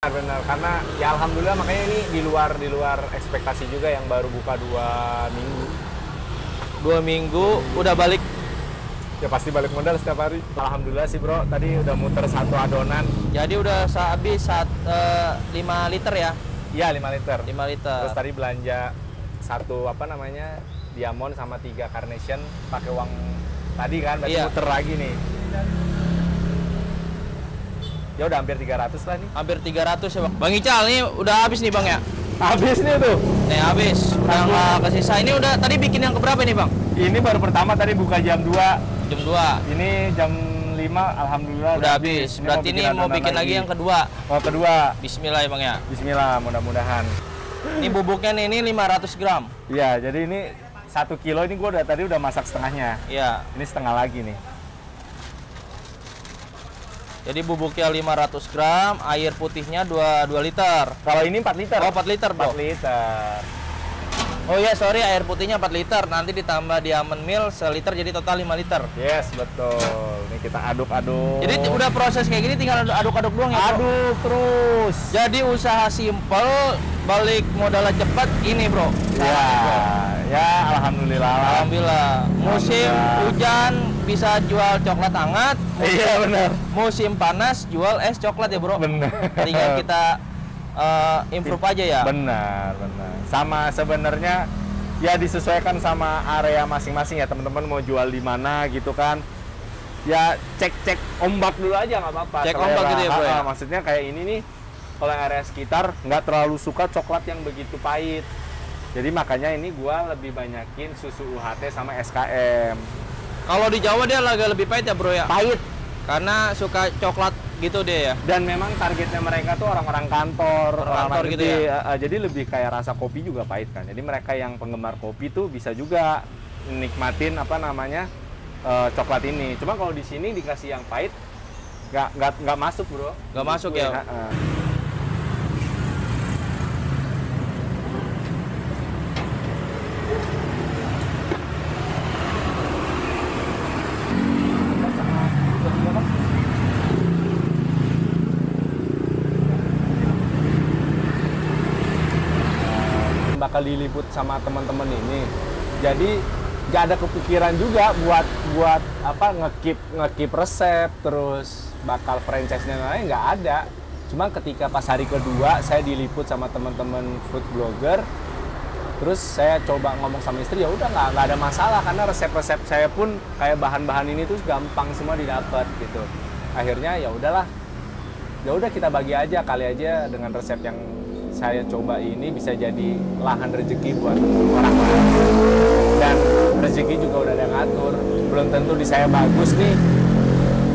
Benar, karena ya alhamdulillah makanya ini di luar ekspektasi juga yang baru buka 2 minggu. 2 minggu udah balik. Ya pasti balik modal setiap hari. Alhamdulillah sih bro, tadi udah muter 1 adonan. Jadi udah habis 5 liter ya? Iya 5 liter. 5 liter. Terus tadi belanja 1 diamond sama 3 carnation pakai uang tadi kan, berarti muter lagi nih. Ya udah hampir 300 lah nih. Hampir 300 ya bang. Bang Ical nih udah habis nih bang ya? Habis nih tuh. Nih habis. Udah nggak kesisa. Ini udah tadi bikin yang keberapa nih bang? Ini baru pertama tadi buka jam 2. Jam 2. Ini jam 5 alhamdulillah udah habis. Berarti ini mau bikin lagi yang kedua. Oh kedua. Bismillah ya bang ya. Bismillah mudah-mudahan. Ini bubuknya nih, ini 500 gram. Iya, jadi ini 1 kilo ini gua tadi udah masak setengahnya. Iya. Ini setengah lagi nih. Jadi bubuknya 500 gram, air putihnya 2 liter. Kalau ini 4 liter. Oh 4 liter bro. 4 liter. Oh iya sorry, air putihnya 4 liter. Nanti ditambah diamond meal seliter jadi total 5 liter. Yes betul. Ini kita aduk-aduk. Jadi udah proses kayak gini tinggal aduk-aduk doang ya bro? Aduk terus. Jadi usaha simple, balik modalnya cepat ini bro. Ya, ya alhamdulillah. Alhamdulillah. Musim hujan bisa jual coklat hangat. Iya benar. Musim panas jual es coklat ya bro. Benar. Tinggal kita improve aja ya. Benar. Sama sebenarnya ya disesuaikan sama area masing-masing ya teman-teman mau jual di mana gitu kan. Ya cek ombak dulu aja nggak apa-apa. Cek ombak gitu ya bro ya. Maksudnya kayak ini nih, kalau yang area sekitar nggak terlalu suka coklat yang begitu pahit. Jadi makanya ini gua lebih banyakin susu UHT sama SKM. Kalau di Jawa dia agak lebih pahit ya bro ya? Pahit. Karena suka coklat gitu dia ya? Dan memang targetnya mereka tuh orang-orang kantor, kantor gitu ya? Jadi lebih kayak rasa kopi juga pahit kan. Jadi mereka yang penggemar kopi tuh bisa juga nikmatin coklat ini. Cuma kalau di sini dikasih yang pahit, nggak masuk bro. Nggak masuk ya? Bakal diliput sama teman-teman ini, jadi nggak ada kepikiran juga buat ngekip resep terus bakal franchise-nya lain, nggak ada. Cuma ketika pas hari kedua saya diliput sama teman-teman food blogger, terus saya coba ngomong sama istri, ya udah nggak ada masalah karena resep-resep saya pun kayak bahan-bahan ini tuh gampang semua didapat gitu. Akhirnya ya udahlah, ya udah kita bagi aja, kali aja dengan resep yang saya coba ini bisa jadi lahan rezeki buat orang lain. Dan rezeki juga udah ada yang ngatur. Belum tentu di saya bagus nih,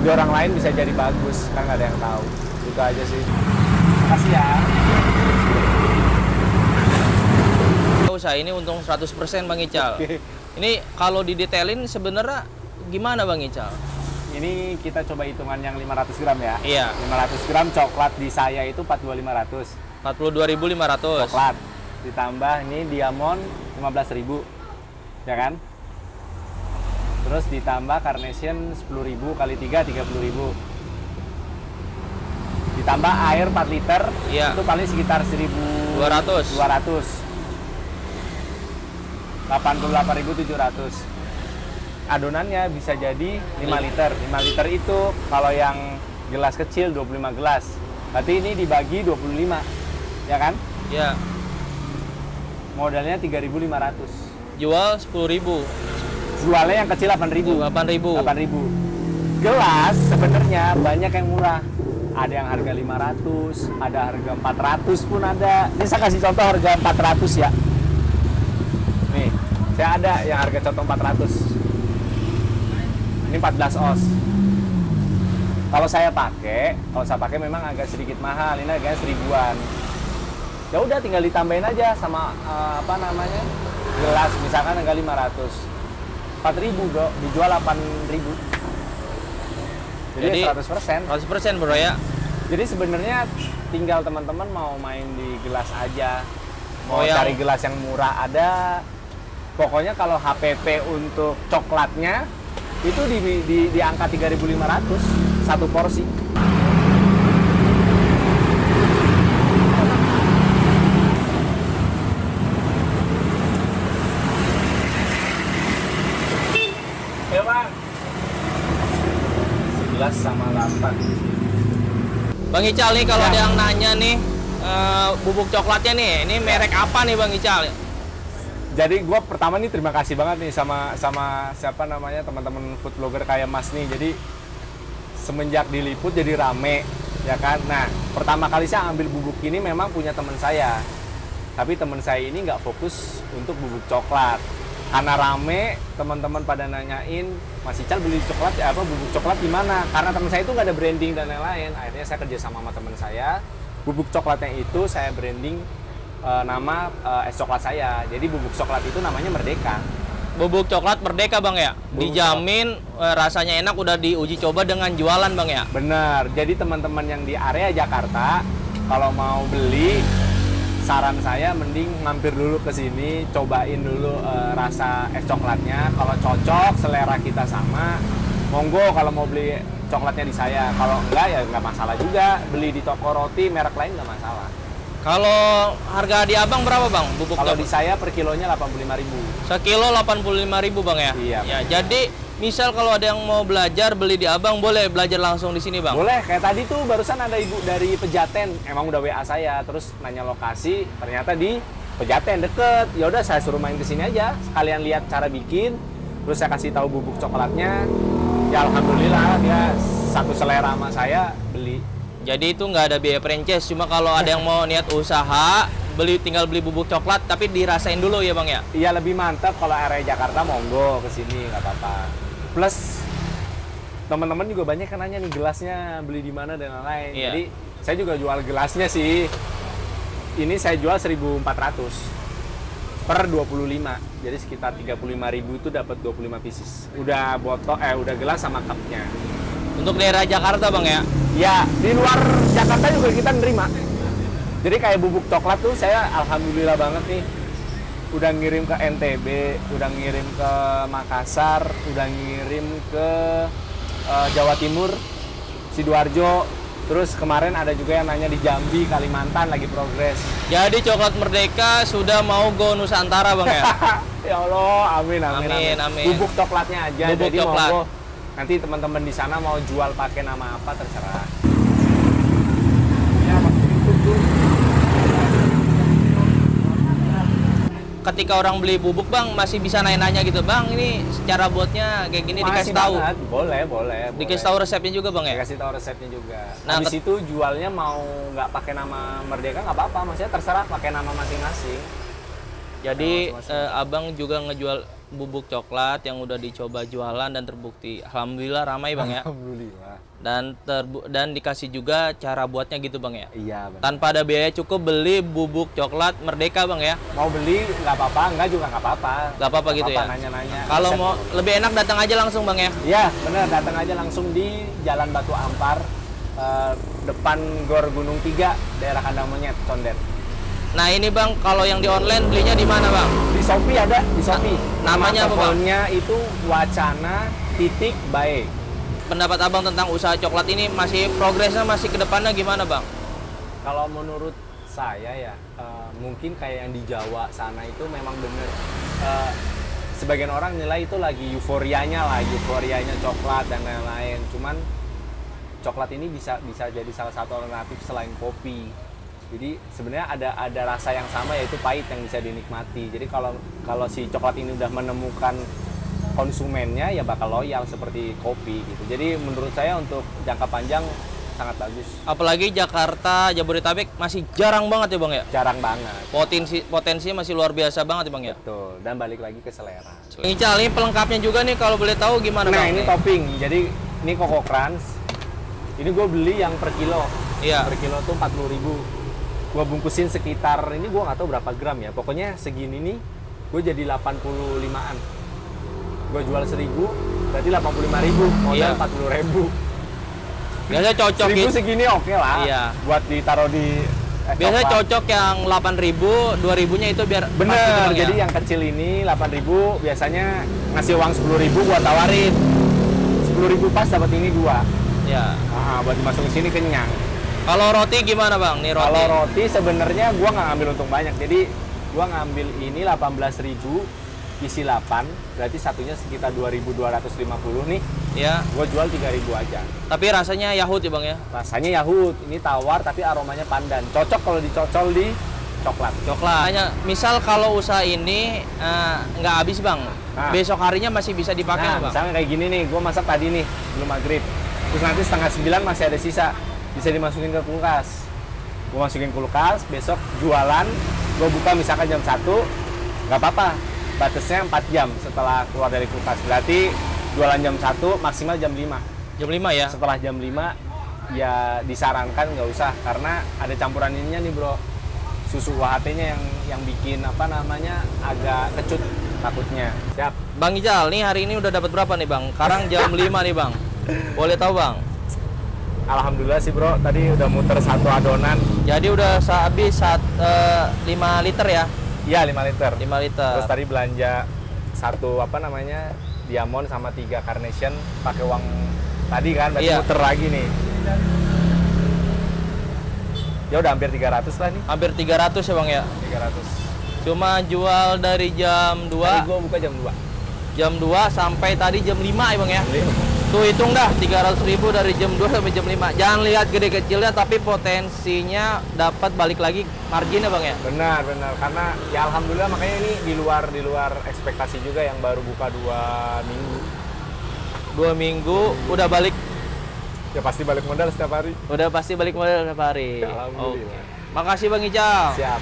di orang lain bisa jadi bagus, kan nggak ada yang tahu. Itu aja sih. Makasih ya. Usaha ini untung 100% Bang Ical. Ini kalau didetailin sebenarnya gimana Bang Ical? Ini kita coba hitungan yang 500 gram ya. Iya. 500 gram coklat di saya itu 42.500. 42.500. Coklat. Ditambah ini diamond 15.000. Ya kan? Terus ditambah carnation 10.000 kali 3 30.000. Ditambah air 4 liter. Iya. Itu paling sekitar 1.200. 88.700. Adonannya bisa jadi 5 liter. 5 liter itu kalau yang gelas kecil 25 gelas. Berarti ini dibagi 25. Ya kan? Iya. Modalnya 3.500. Jual 10.000. Jualnya yang kecil 8.000. 8.000. Gelas sebenarnya banyak yang murah. Ada yang harga 500, ada harga 400 pun ada. Ini saya kasih contoh harga 400 ya. Nih, saya ada yang harga contoh 400. Ini 14 oz. Kalau saya pakai memang agak sedikit mahal. Ini harganya 1.000-an. Ya udah tinggal ditambahin aja sama gelas misalkan harga 500. 4.000 bro, dijual 8.000. Jadi 100%. 100% bro ya. Jadi sebenarnya tinggal teman-teman mau main di gelas aja. Mau yang cari gelas yang murah ada. Pokoknya kalau HPP untuk coklatnya itu di angka 3.500 satu porsi. Bang Ical nih kalau Ya. ada yang nanya nih bubuk coklatnya nih, ini merek apa nih Bang Ical? Jadi gue pertama nih terima kasih banget nih sama siapa namanya teman-teman food blogger kayak Mas nih. Jadi semenjak diliput jadi rame, ya kan. Nah pertama kali saya ambil bubuk ini memang punya teman saya, tapi teman saya ini nggak fokus untuk bubuk coklat. Karena rame, teman-teman pada nanyain, Mas Ical beli coklat ya apa bubuk coklat di mana? Karena teman saya itu nggak ada branding dan lain-lain. Akhirnya saya kerja sama teman saya, bubuk coklatnya itu saya branding nama es coklat saya. Jadi bubuk coklat itu namanya Merdeka. Bubuk coklat Merdeka Bang ya? Bubuk Dijamin rasanya enak, udah diuji coba dengan jualan Bang ya? Bener, jadi teman-teman yang di area Jakarta kalau mau beli, saran saya mending mampir dulu ke sini, cobain dulu rasa es coklatnya. Kalau cocok, selera kita sama, monggo kalau mau beli coklatnya di saya. Kalau enggak ya nggak masalah juga, beli di toko roti merek lain nggak masalah. Kalau harga di Abang berapa Bang bubuk Kalau coklat? di saya per kilonya 85.000. Sekilo 85.000 Bang ya? Iya. Ya, jadi misal kalau ada yang mau belajar beli di Abang, boleh belajar langsung di sini Bang? Boleh, kayak tadi tuh barusan ada ibu dari Pejaten, emang udah WA saya, terus nanya lokasi, ternyata di Pejaten deket. Ya udah saya suruh main ke sini aja, sekalian lihat cara bikin, terus saya kasih tahu bubuk coklatnya. Ya alhamdulillah dia satu selera sama saya, beli. Jadi itu nggak ada biaya franchise, cuma kalau ada yang mau niat usaha, tinggal beli bubuk coklat, tapi dirasain dulu ya Bang ya? Iya lebih mantap kalau area Jakarta monggo ke sini nggak apa-apa. Plus teman-teman juga banyak yang nanya nih gelasnya beli di mana dan lain-lain. Iya. Jadi saya juga jual gelasnya sih. Ini saya jual 1.400 per 25. Jadi sekitar 35.000 itu dapat 25 pieces. Udah udah gelas sama cupnya. Untuk daerah Jakarta Bang ya? Ya, di luar Jakarta juga kita nerima. Jadi kayak bubuk coklat tuh saya alhamdulillah banget nih. Udah ngirim ke NTB, udah ngirim ke Makassar, udah ngirim ke Jawa Timur, Sidoarjo. Terus kemarin ada juga yang nanya di Jambi, Kalimantan lagi progres. Jadi coklat Merdeka sudah mau go Nusantara Bang ya? Ya Allah, amin. Amin. Bubuk coklatnya aja, Bubuk jadi coklat. monggo. Nanti teman-teman di sana mau jual pakai nama apa terserah. Ketika orang beli bubuk Bang, masih bisa nanya-nanya gitu Bang, ini secara buatnya kayak gini, dikasih Masih tahu. banget. Boleh. Dikasih tahu resepnya juga Bang ya? Dikasih tahu resepnya juga. Nah, Habis itu jualnya mau nggak pakai nama Merdeka nggak apa-apa, maksudnya terserah pakai nama masing-masing. Jadi masing-masing. Abang juga ngejual bubuk coklat yang udah dicoba jualan dan terbukti. Alhamdulillah ramai Bang ya. Alhamdulillah. Dan dikasih juga cara buatnya gitu Bang ya. Iya benar. Tanpa ada biaya cukup beli bubuk coklat Merdeka Bang ya. Mau beli nggak apa-apa, nggak juga nggak apa-apa. Nggak apa-apa gitu ya? Nanya-nanya. Kalau Resep. mau lebih enak datang aja langsung Bang ya. Iya benar, datang aja langsung di Jalan Batu Ampar, depan Gor Gunung 3, daerah Kandang Monyet, Condet. Nah ini Bang, kalau yang di online belinya di mana Bang? Di Shopee ada, di Shopee. Namanya apa, Bang? Tokonya itu Wacana.bae. Pendapat Abang tentang usaha coklat ini masih progresnya masih ke depannya gimana Bang? Kalau menurut saya ya, mungkin kayak yang di Jawa sana itu memang bener. Sebagian orang nilai itu lagi euforianya coklat dan lain-lain. Cuman coklat ini bisa jadi salah satu alternatif selain kopi. Jadi sebenarnya ada rasa yang sama, yaitu pahit yang bisa dinikmati. Jadi kalau si coklat ini udah menemukan konsumennya ya bakal loyal seperti kopi gitu. Jadi menurut saya untuk jangka panjang sangat bagus. Apalagi Jakarta, Jabodetabek masih jarang banget ya Bang ya? Jarang banget. Potensinya masih luar biasa banget ya Bang ya? Betul. Dan balik lagi ke selera. Ical, ini pelengkapnya juga nih kalau boleh tahu gimana Nah Bang? ini topping. Jadi ini Koko Crunch. Ini gue beli yang per kilo. Iya. Per kilo tuh 40.000. Gue bungkusin sekitar, ini gue nggak tahu berapa gram ya. Pokoknya segini nih, gue jadi 85-an. Gue jual 1.000, berarti 85.000. Modal Iya. 40.000. Biasanya cocok 1.000 segini oke lah. Iya. Buat ditaruh di Biasanya coklat. cocok yang 8.000, 2.000-nya itu biar pas gitu, Bener, Bang, ya? jadi yang kecil ini 8.000, biasanya ngasih uang 10.000 gua tawarin. 10.000 pas dapat ini 2. Ya. Buat dimasukin sini kenyang. Kalau roti gimana Bang? Nih roti. Kalau roti sebenarnya gua nggak ngambil untung banyak. Jadi gua ngambil ini 18.000 isi 8, berarti satunya sekitar 2.250 nih. Ya. Gue jual 3.000 aja. Tapi rasanya Yahut ya bang ya? Rasanya Yahut, ini tawar tapi aromanya pandan. Cocok kalau dicocol di coklat. Coklat. Hanya misal kalau usaha ini nggak habis bang, Nah. besok harinya masih bisa dipakai Nah, nggak, bang? misalnya kayak gini nih, gue masak tadi nih, belum maghrib. Terus nanti setengah 9 masih ada sisa, bisa dimasukin ke kulkas. Gue masukin kulkas, besok jualan, gue buka misalkan jam 1, nggak apa-apa. Batasnya 4 jam setelah keluar dari kulkas. Berarti jualan jam 1, maksimal jam 5. Jam 5 ya? Setelah jam 5, ya disarankan nggak usah, karena ada campuran ininya nih bro. Susu UHT-nya yang bikin apa namanya agak kecut takutnya. Siap. Bang Ijal, nih hari ini udah dapat berapa nih bang? Sekarang jam 5 nih bang. Boleh tahu bang? Alhamdulillah sih bro, tadi udah muter 1 adonan. Jadi udah habis 5 liter ya? Iya 5 liter. 5 liter. Terus tadi belanja 1 apa namanya diamond sama 3 carnation pakai uang tadi kan, berarti Iya. muter lagi nih. Ya udah hampir 300 lah nih. Hampir 300 ya bang ya? 300. Cuma jual dari jam 2. Tadi gua buka jam 2. Jam 2 sampai tadi jam 5 ya bang ya? Tuh hitung dah 300.000 dari jam 2 sampai jam 5. Jangan lihat gede kecilnya tapi potensinya dapat balik lagi marginnya bang ya. Benar. Karena ya alhamdulillah makanya ini di luar ekspektasi juga yang baru buka 2 minggu. 2 minggu udah balik. Ya pasti balik modal setiap hari. Udah pasti balik modal setiap hari. Alhamdulillah. Oke. Makasih Bang Ijal. Siap.